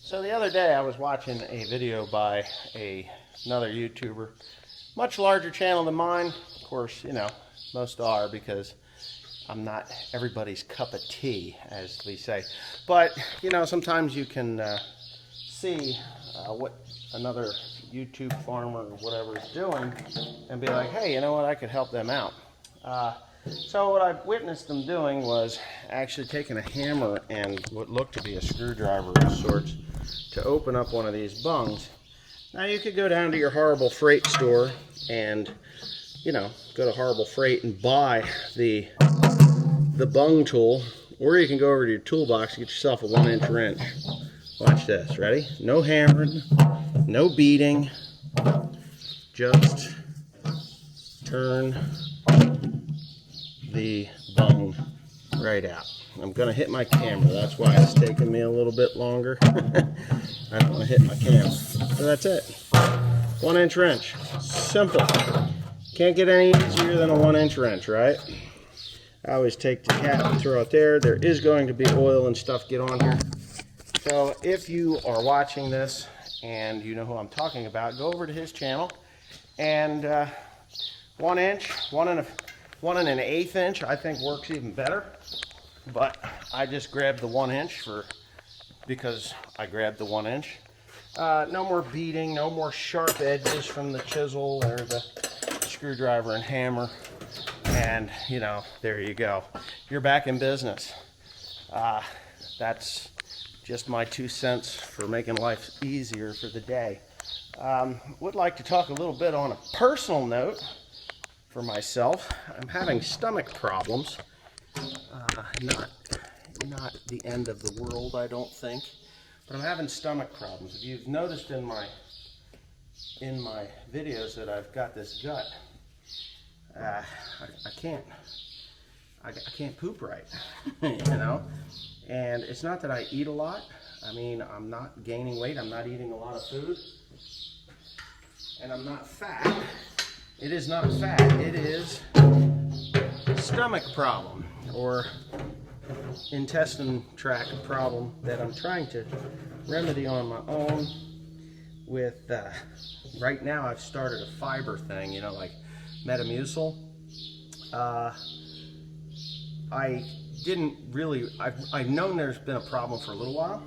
So the other day I was watching a video by another YouTuber, much larger channel than mine. Of course, you know, most are because I'm not everybody's cup of tea, as we say. But, you know, sometimes you can see what another YouTube farmer or whatever is doing and be like, hey, you know what, I could help them out. So what I witnessed them doing was actually taking a hammer and what looked to be a screwdriver of sorts to open up one of these bungs. Now you could go down to your Horrible Freight store and, you know, go to Horrible Freight and buy the bung tool, or you can go over to your toolbox and get yourself a 1-inch wrench. Watch this, ready? No hammering, no beating, just turn the bung right out. I'm gonna hit my camera, that's why it's taking me a little bit longer. I don't want to hit my camera. So that's it. 1-inch wrench. Simple. Can't get any easier than a 1-inch wrench, right? I always take the cap and throw it there. There is going to be oil and stuff get on here. So if you are watching this and you know who I'm talking about, go over to his channel and 1 inch, 1 1/8 inch I think works even better. But I just grabbed the 1 inch because I grabbed the 1 inch. No more beating, no more sharp edges from the chisel or the screwdriver and hammer. And, you know, there you go. You're back in business. That's just my 2 cents for making life easier for the day. Would like to talk a little bit on a personal note for myself. I'm having stomach problems. Not the end of the world, I don't think, but I'm having stomach problems. If you've noticed in my videos that I've got this gut, I can't poop right, you know. And it's not that I eat a lot. I mean, I'm not gaining weight. I'm not eating a lot of food, and I'm not fat. It is not fat. It is a stomach problem or intestine tract problem that I'm trying to remedy on my own with, right now I've started a fiber thing, you know, like Metamucil. I've known there's been a problem for a little while,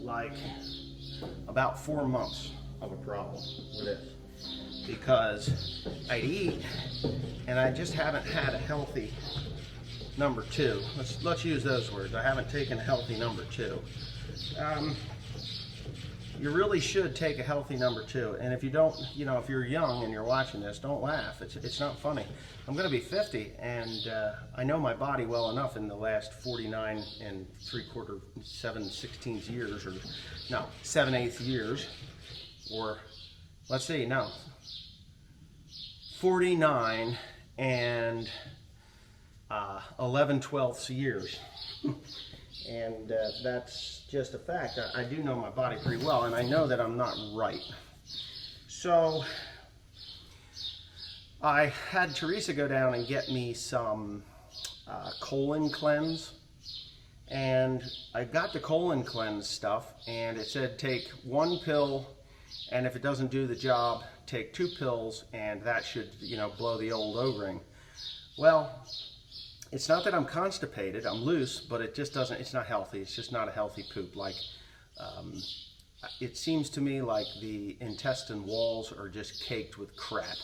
like about 4 months of a problem with it, because I'd eat and I just haven't had a healthy number 2. Let's use those words. I haven't taken a healthy number 2. You really should take a healthy number 2. And if you don't, you know, if you're young and you're watching this, don't laugh. It's not funny. I'm going to be 50, and I know my body well enough in the last 49 and 3/4, 7/16 years, or no, 7/8 years, or let's see, no, 49 and 11/12 years. And that's just a fact. I do know my body pretty well, and I know that I'm not right. So I had Teresa go down and get me some colon cleanse, and I got the colon cleanse stuff, and it said take 1 pill, and if it doesn't do the job, take 2 pills, and that should, you know, blow the old O-ring. Well, it's not that I'm constipated, I'm loose, but it just doesn't, it's not healthy. It's just not a healthy poop. Like, it seems to me like the intestine walls are just caked with crap.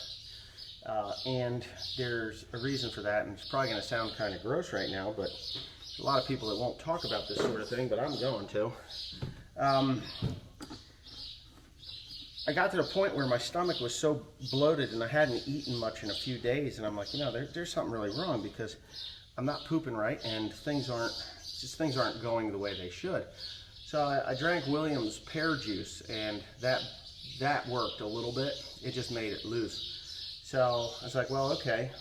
And there's a reason for that, and it's probably going to sound kind of gross right now, but a lot of people that won't talk about this sort of thing, but I'm going to. I got to the point where my stomach was so bloated and I hadn't eaten much in a few days, and I'm like, you know, there's something really wrong, because I'm not pooping right, and things aren't going the way they should. So I drank William's pear juice, and that worked a little bit. It just made it loose. So I was like, well, okay.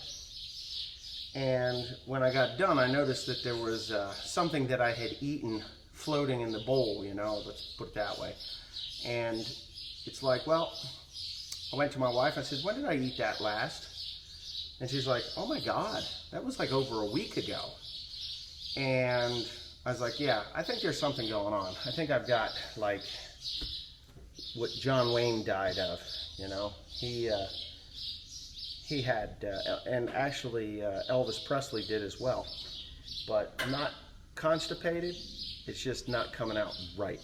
And when I got done, I noticed that there was something that I had eaten floating in the bowl, you know, let's put it that way. And it's like, well, I went to my wife, I said, when did I eat that last? And she's like, oh my God, that was like over a week ago. And I was like, yeah, I think there's something going on. I think I've got like what John Wayne died of, you know. He had, and actually Elvis Presley did as well, but not constipated. It's just not coming out right.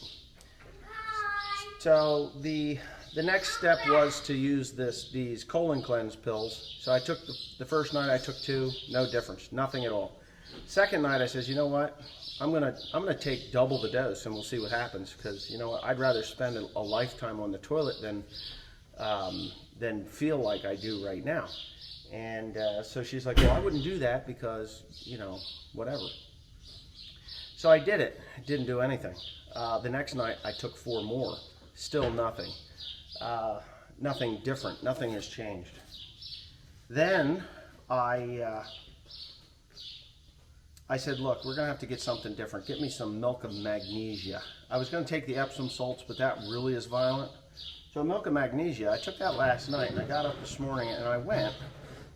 So the next step was to use these colon cleanse pills. So I took the first night I took 2, no difference, nothing at all. Second night I says, you know what? I'm gonna take double the dose and we'll see what happens, because you know what, I'd rather spend a lifetime on the toilet than feel like I do right now. And so she's like, well, I wouldn't do that because, you know, whatever. So I did it. It didn't do anything. The next night I took 4 more. Still nothing. Nothing different. Nothing has changed. Then I said, look, we're going to have to get something different. Get me some milk of magnesia. I was going to take the Epsom salts, but that really is violent. So milk of magnesia, I took that last night, and I got up this morning and I went,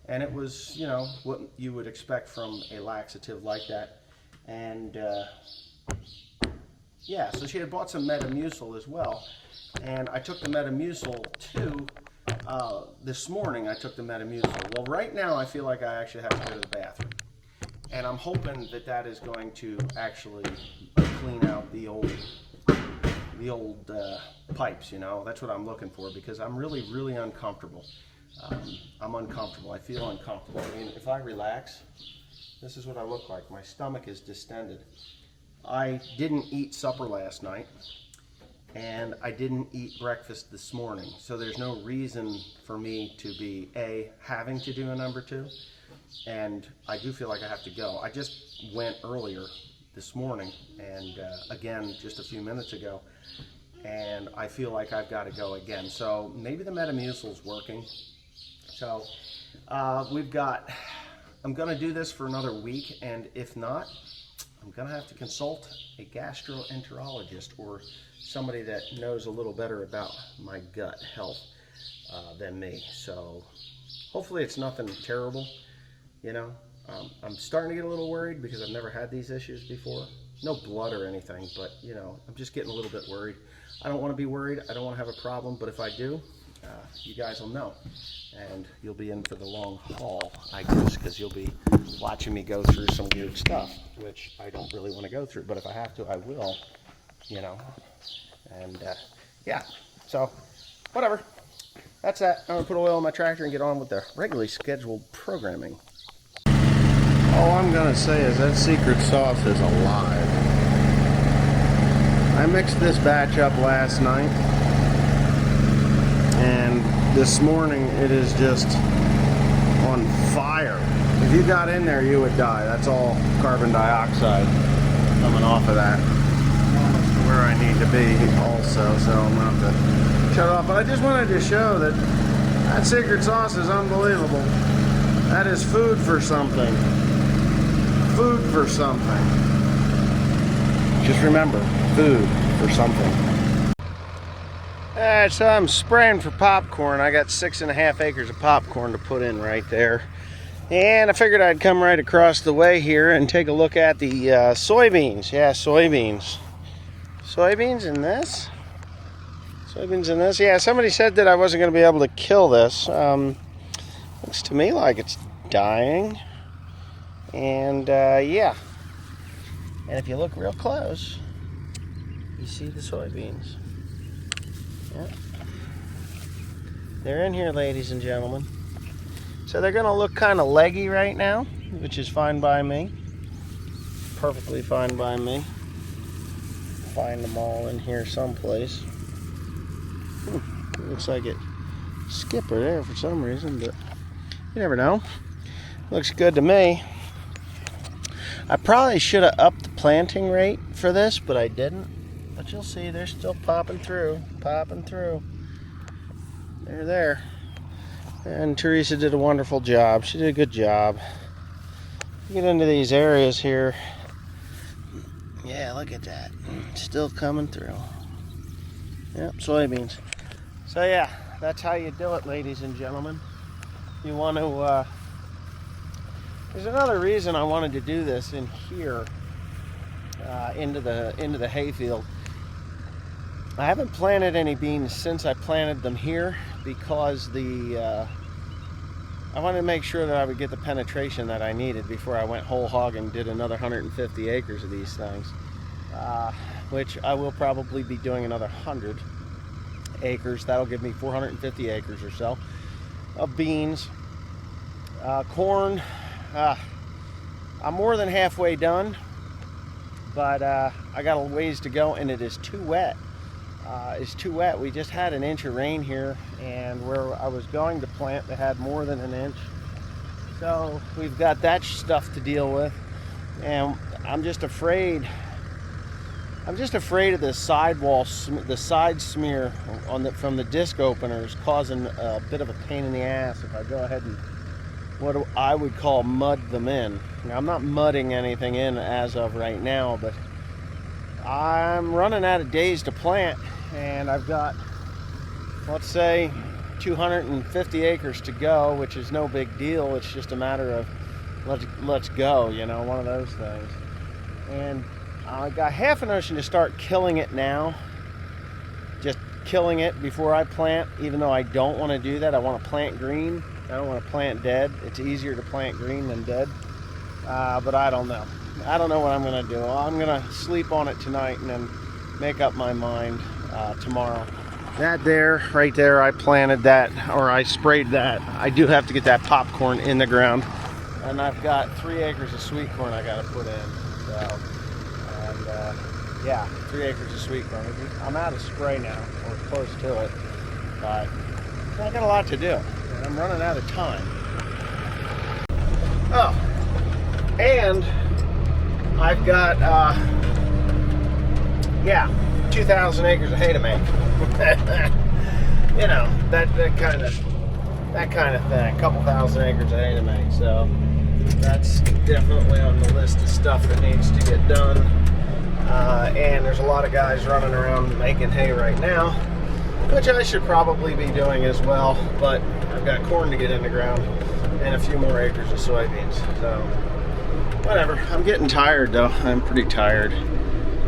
and it was, you know, what you would expect from a laxative like that. And yeah, so she had bought some Metamucil as well, and I took the Metamucil too. This morning I took the Metamucil. Well, right now I feel like I actually have to go to the bathroom. And I'm hoping that that is going to actually clean out the old pipes, you know. That's what I'm looking for, because I'm really, really uncomfortable. I'm uncomfortable. I feel uncomfortable. I mean, if I relax, this is what I look like. My stomach is distended. I didn't eat supper last night, and I didn't eat breakfast this morning. So there's no reason for me to be, having to do a number 2. And I do feel like I have to go. I just went earlier this morning, and again just a few minutes ago, and I feel like I've got to go again. So maybe the Metamucil's working. So I'm going to do this for another week, and if not, I'm going to have to consult a gastroenterologist or somebody that knows a little better about my gut health than me. So hopefully it's nothing terrible. You know, I'm starting to get a little worried because I've never had these issues before. No blood or anything, but, you know, I'm just getting a little bit worried. I don't want to be worried. I don't want to have a problem, but if I do, you guys will know. And you'll be in for the long haul, I guess, because you'll be watching me go through some weird stuff, which I don't really want to go through. But if I have to, I will, you know. And, yeah, so whatever. That's that. I'm going to put oil in my tractor and get on with the regularly scheduled programming. All I'm going to say is that secret sauce is alive. I mixed this batch up last night, and this morning it is just on fire. If you got in there, you would die. That's all carbon dioxide coming off of that. Almost to where I need to be also, so I'm going to have to shut off. But I just wanted to show that that secret sauce is unbelievable. That is food for something. Food for something. Just remember, food for something. Alright, so I'm spraying for popcorn. I got 6.5 acres of popcorn to put in right there. And I figured I'd come right across the way here and take a look at the soybeans. Yeah, soybeans. Soybeans in this? Soybeans in this? Yeah, somebody said that I wasn't going to be able to kill this. Looks to me like it's dying. And yeah, and if you look real close, you see the soybeans. Yep. They're in here, ladies and gentlemen. So they're gonna look kind of leggy right now, which is fine by me. Perfectly fine by me. Find them all in here someplace. Looks like it skipped right there for some reason, but you never know. Looks good to me. I probably should have upped the planting rate for this, but I didn't. But you'll see, they're still popping through. They're there. And Teresa did a wonderful job. She did a good job. Get into these areas here. Yeah, look at that. Still coming through. Yep, soybeans. So yeah, that's how you do it, ladies and gentlemen. You want to... There's another reason I wanted to do this in here. into the hayfield. I haven't planted any beans since I planted them here because I wanted to make sure that I would get the penetration that I needed before I went whole hog and did another 150 acres of these things, which I will probably be doing another 100 acres. That'll give me 450 acres or so of beans. Corn, I'm more than halfway done, but I got a ways to go, and it is too wet. It's too wet. We just had an inch of rain here, and where I was going to plant, they had more than an inch. So we've got that stuff to deal with, and I'm just afraid of the sidewall, the side smear from the disc openers causing a bit of a pain in the ass if I go ahead and what I would call mud them in. Now, I'm not mudding anything in as of right now, but I'm running out of days to plant, and I've got, let's say, 250 acres to go, which is no big deal. It's just a matter of let's go, you know, one of those things. And I got half a notion to start killing it now, just killing it before I plant, even though I don't want to do that. I want to plant green. I don't want to plant dead. It's easier to plant green than dead, but I don't know. I don't know what I'm going to do. I'm going to sleep on it tonight and then make up my mind tomorrow. That there, right there, I planted that, or I sprayed that. I do have to get that popcorn in the ground. And I've got 3 acres of sweet corn I got to put in. So, and yeah, 3 acres of sweet corn. I'm out of spray now, or close to it. But I got a lot to do, and I'm running out of time. Oh, and I've got, yeah, 2,000 acres of hay to make. You know, that kind of thing. A couple thousand acres of hay to make. So that's definitely on the list of stuff that needs to get done. And there's a lot of guys running around making hay right now, which I should probably be doing as well. But I've got corn to get in the ground and a few more acres of soybeans. So whatever. I'm getting tired though. I'm pretty tired.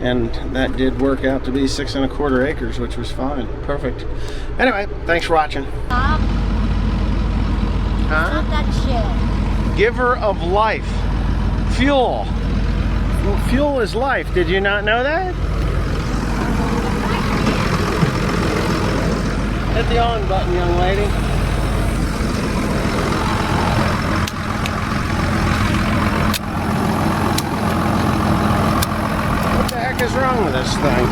And that did work out to be 6 1/4 acres, which was fine. Perfect. Anyway, thanks for watching. Stop. Huh? Stop that shit. Giver of life. Fuel. Fuel is life. Did you not know that? Hit the on button, young lady. What the heck is wrong with this thing?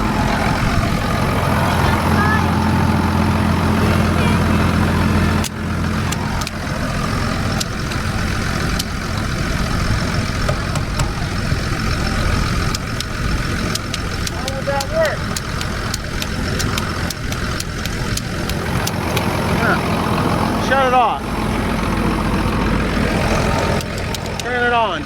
Shut it off. Turn it on.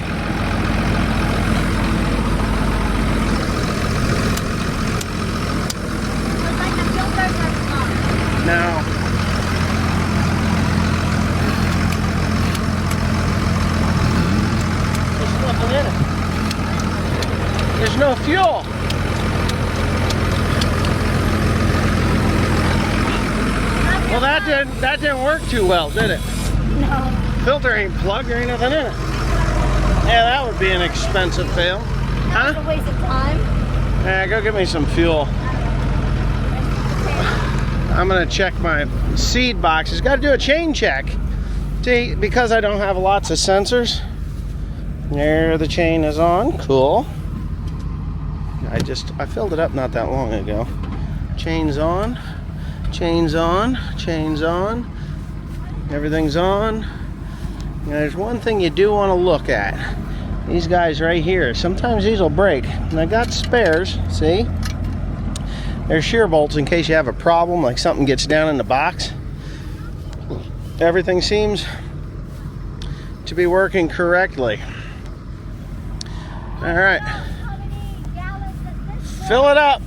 Looks like the filters are gone. No. There's nothing in it. There's no fuel. Well, that didn't work too well, did it? No. Filter ain't plugged, there ain't nothing in it. Yeah, that would be an expensive fail. That was a waste of time. Yeah, go get me some fuel. I'm gonna check my seed boxes. Got to do a chain check. See, because I don't have lots of sensors. There, the chain is on. Cool. I filled it up not that long ago. Chain's on. Chain's on, chain's on, everything's on. Now, there's one thing you do want to look at. These guys right here, sometimes these will break. And I got spares, see? There's shear bolts in case you have a problem, like something gets down in the box. Everything seems to be working correctly. All right, fill it up.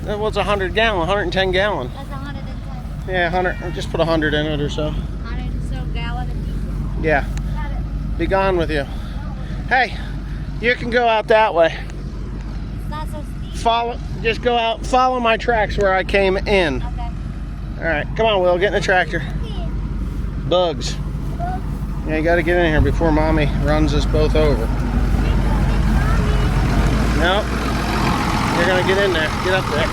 That was 100 gallon, 110 gallon. That's 110. Yeah, 100. Just put 100 in it or so. 100 or so gallon of diesel. Yeah. Got it. Be gone with you. Hey, You can go out that way. It's not so steep. Just go out, follow my tracks where I came in. Okay. All right, come on, Will, get in the tractor. Bugs. Yeah, you gotta get in here before Mommy runs us both over. Nope. You're gonna get in there. Get up there.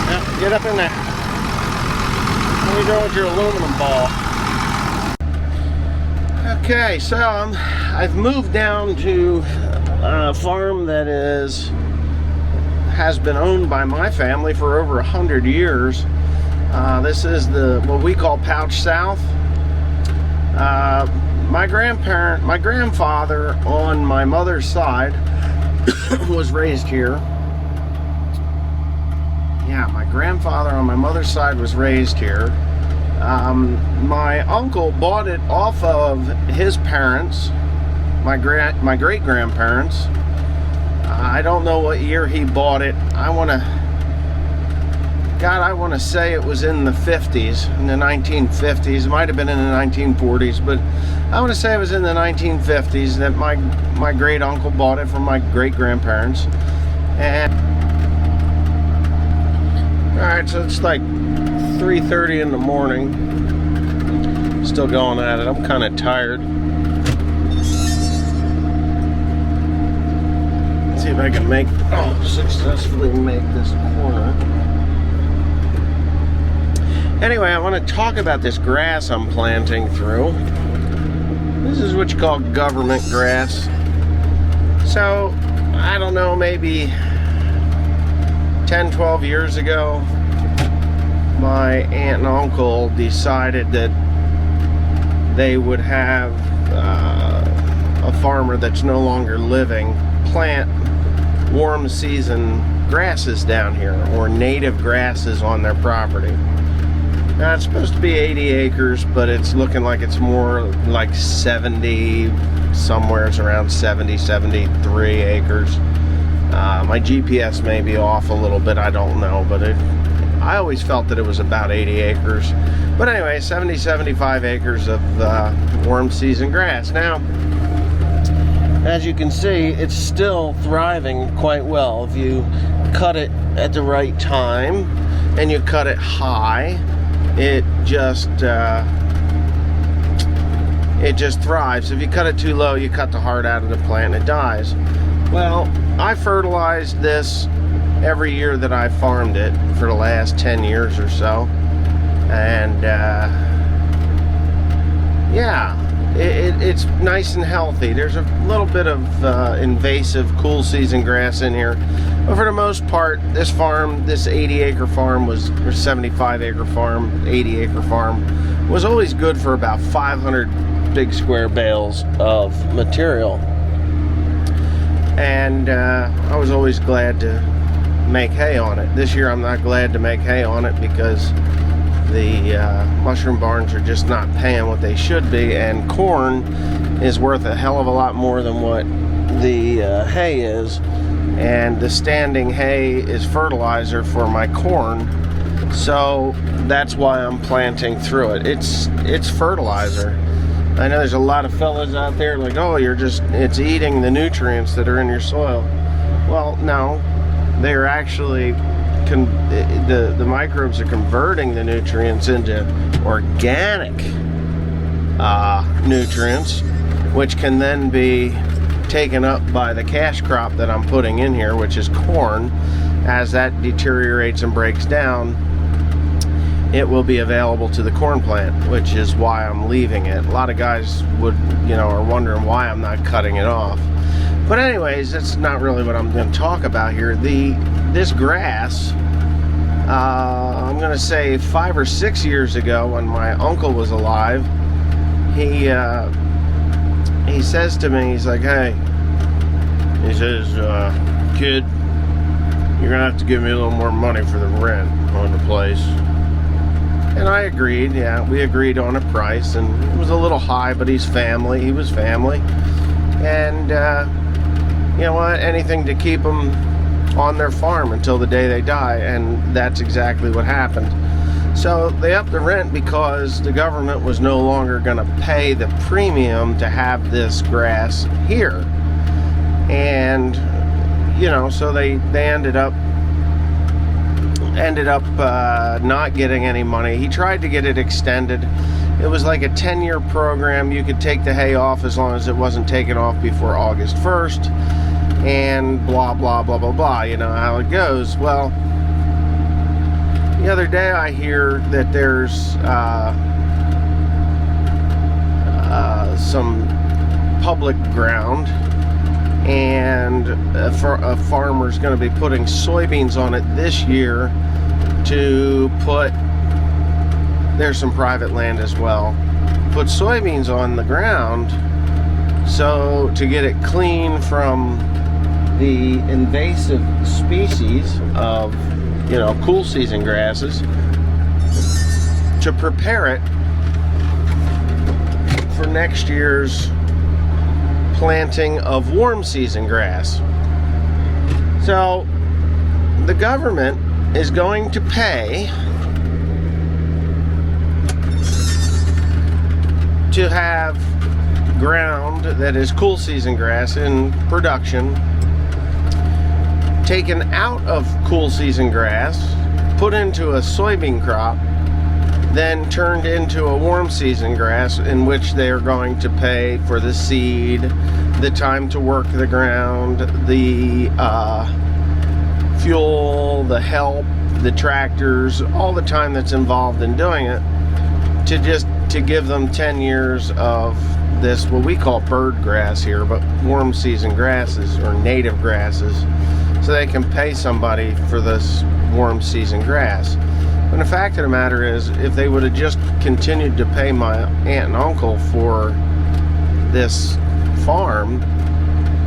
Yep, get up in there. What are you doing with your aluminum ball? Okay, so I've moved down to a farm that has been owned by my family for over 100 years. This is what we call Pouch South. My grandfather on my mother's side was raised here. Yeah, my grandfather on my mother's side was raised here. My uncle bought it off of his parents, my great-grandparents. I don't know what year he bought it. I want to say it was in the 50s, in the 1950s. It might have been in the 1940s, but I want to say it was in the 1950s that my great uncle bought it from my great-grandparents. And all right, so it's like 3:30 in the morning. Still going at it. I'm kind of tired. Let's see if I can successfully make this corner. Anyway, I want to talk about this grass I'm planting through. This is what you call government grass. So, I don't know, maybe 10, 12 years ago, my aunt and uncle decided that they would have a farmer that's no longer living plant warm season grasses down here, or native grasses on their property. Now it's supposed to be 80 acres, but it's looking like it's more like 70, somewhere around 70, 73 acres. My GPS may be off a little bit, I don't know, but I always felt that it was about 80 acres. But anyway, 70, 75 acres of warm season grass. Now, as you can see, it's still thriving quite well. If you cut it at the right time and you cut it high, it just thrives. If you cut it too low, you cut the heart out of the plant and it dies. Well, I fertilized this every year that I farmed it for the last 10 years or so, and yeah, it's nice and healthy. There's a little bit of invasive cool season grass in here, but for the most part, this 80-acre farm or 75-acre farm, 80-acre farm, was always good for about 500 big square bales of material. And I was always glad to make hay on it. This year I'm not glad to make hay on it because the mushroom barns are just not paying what they should be, and corn is worth a hell of a lot more than what the hay is, and the standing hay is fertilizer for my corn, so that's why I'm planting through it. It's fertilizer. I know there's a lot of fellas out there like, oh, it's eating the nutrients that are in your soil. Well, no, they're actually, the microbes are converting the nutrients into organic nutrients, which can then be taken up by the cash crop that I'm putting in here, which is corn. As that deteriorates and breaks down, it will be available to the corn plant, which is why I'm leaving it. A lot of guys are wondering why I'm not cutting it off. But anyways, that's not really what I'm going to talk about here. This grass, I'm going to say 5 or 6 years ago, when my uncle was alive, he says to me, he's like, hey, he says, kid, you're going to have to give me a little more money for the rent on the place. And I agreed. Yeah, we agreed on a price, and it was a little high, but he was family, and you know what, anything to keep them on their farm until the day they die, and that's exactly what happened. So they upped the rent because the government was no longer going to pay the premium to have this grass here. And, you know, so they ended up not getting any money. He tried to get it extended. It was like a 10-year program. You could take the hay off as long as it wasn't taken off before August 1st, and blah, blah, blah, blah, blah. You know how it goes. Well, the other day I hear that there's some public ground, and a farmer's going to be putting soybeans on it this year to put, there's some private land as well, put soybeans on the ground so to get it clean from the invasive species of, you know, cool season grasses, to prepare it for next year's planting of warm season grass. So the government is going to pay to have ground that is cool season grass in production taken out of cool season grass, put into a soybean crop, then turned into a warm season grass, in which they are going to pay for the seed, the time to work the ground, the fuel, the help, the tractors, all the time that's involved in doing it, to give them 10 years of this, what we call bird grass here, but warm season grasses or native grasses, so they can pay somebody for this warm season grass. And the fact of the matter is, if they would have just continued to pay my aunt and uncle for this farm,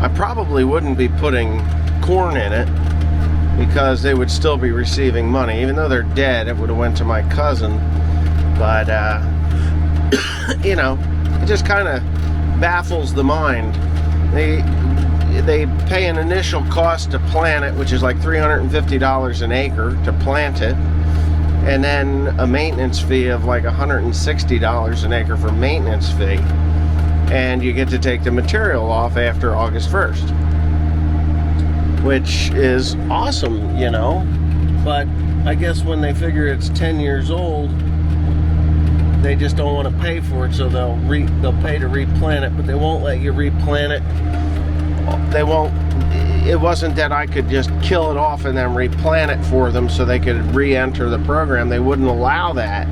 I probably wouldn't be putting corn in it, because they would still be receiving money. Even though they're dead, it would have went to my cousin. But you know, it just kind of baffles the mind. They pay an initial cost to plant it, which is like $350 an acre to plant it, and then a maintenance fee of like $160 an acre for maintenance fee, and you get to take the material off after August 1st, which is awesome, you know. But I guess when they figure it's 10 years old, they just don't want to pay for it, so they'll pay to replant it, but they won't let you replant it. They won't. It wasn't that I could just kill it off and then replant it for them so they could re-enter the program. They wouldn't allow that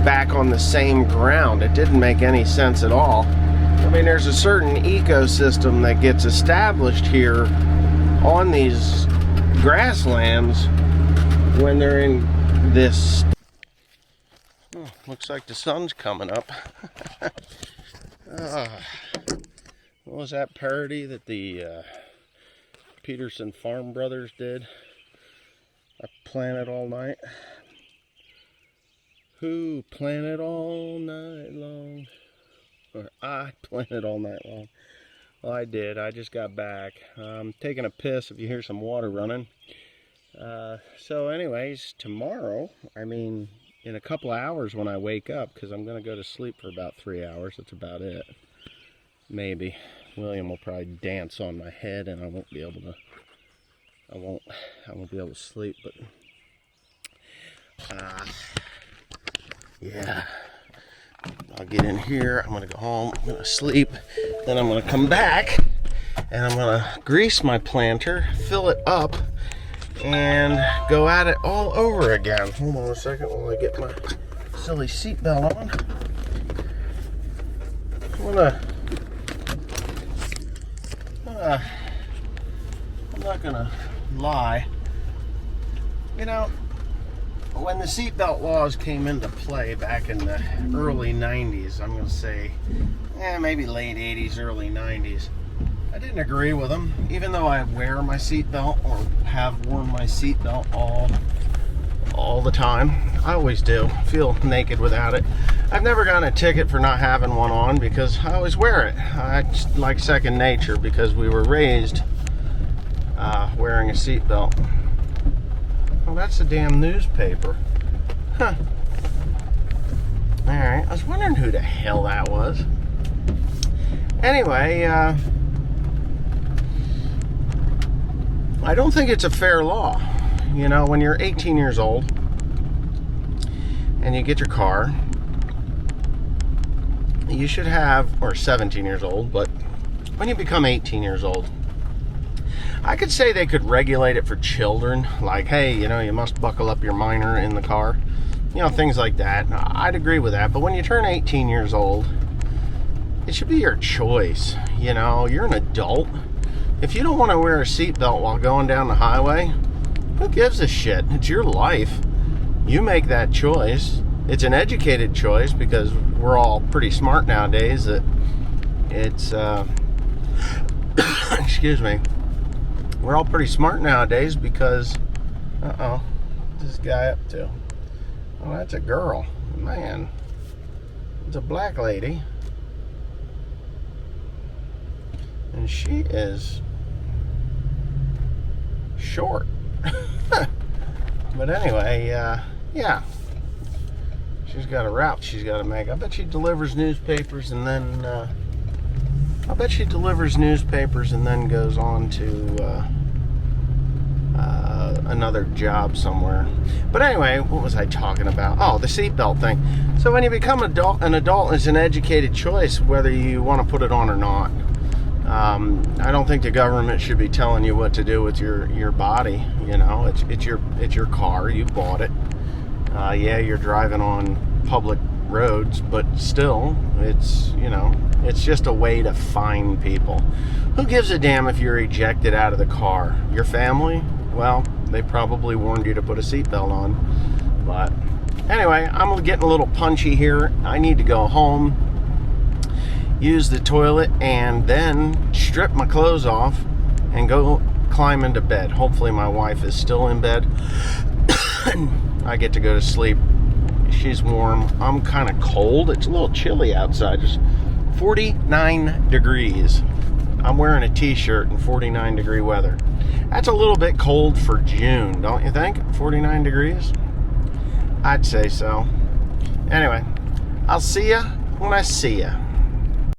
back on the same ground. It didn't make any sense at all. I mean, there's a certain ecosystem that gets established here on these grasslands when they're in this. Oh, looks like the sun's coming up. What was that parody that the Peterson Farm Brothers did? I planted all night. Who planted all night long? Or I planted all night long. Well, I did. I just got back. I'm taking a piss if you hear some water running. So anyways, tomorrow, I mean, in a couple of hours when I wake up, because I'm going to go to sleep for about 3 hours. That's about it. Maybe. William will probably dance on my head and I won't be able to, I won't be able to sleep, but yeah. I'll get in here, I'm gonna go home, I'm gonna sleep, then I'm gonna come back and I'm gonna grease my planter, fill it up, and go at it all over again. Hold on a second while I get my silly seatbelt on. I'm not gonna lie. You know, when the seatbelt laws came into play back in the early 90s, I'm gonna say, maybe late 80s, early 90s, I didn't agree with them, even though I wear my seatbelt or have worn my seatbelt all the time. I always do. Feel naked without it. I've never gotten a ticket for not having one on because I always wear it. It's like second nature because we were raised wearing a seatbelt. Oh, that's the damn newspaper. Huh. Alright, I was wondering who the hell that was. Anyway, I don't think it's a fair law. You know, when you're 18 years old and you get your car, you should have, or 17 years old, but when you become 18 years old, I could say they could regulate it for children, like, hey, you know, you must buckle up your minor in the car, you know, things like that. I'd agree with that, but when you turn 18 years old, it should be your choice. You know, you're an adult. If you don't want to wear a seatbelt while going down the highway, who gives a shit? It's your life. You make that choice. It's an educated choice because we're all pretty smart nowadays. That it's, excuse me. We're all pretty smart nowadays because, what's this guy up to? Oh, that's a girl. Man, it's a black lady. And she is short. But anyway, yeah. She's got a route she's got to make. I bet she delivers newspapers and then, goes on to another job somewhere. But anyway, what was I talking about? Oh, the seatbelt thing. So when you become an adult, it's an educated choice whether you want to put it on or not. I don't think the government should be telling you what to do with your body. You know, it's your car. You bought it. Yeah, you're driving on public roads, but still, it's, you know, it's just a way to find people. Who gives a damn if you're ejected out of the car? Your family? Well, they probably warned you to put a seatbelt on. But anyway, I'm getting a little punchy here. I need to go home, use the toilet, and then strip my clothes off and go climb into bed. Hopefully my wife is still in bed. I get to go to sleep. She's warm. I'm kind of cold. It's a little chilly outside. Just 49 degrees. I'm wearing a t-shirt in 49 degree weather. That's a little bit cold for June, don't you think? 49 degrees? I'd say so. Anyway, I'll see ya when I see ya.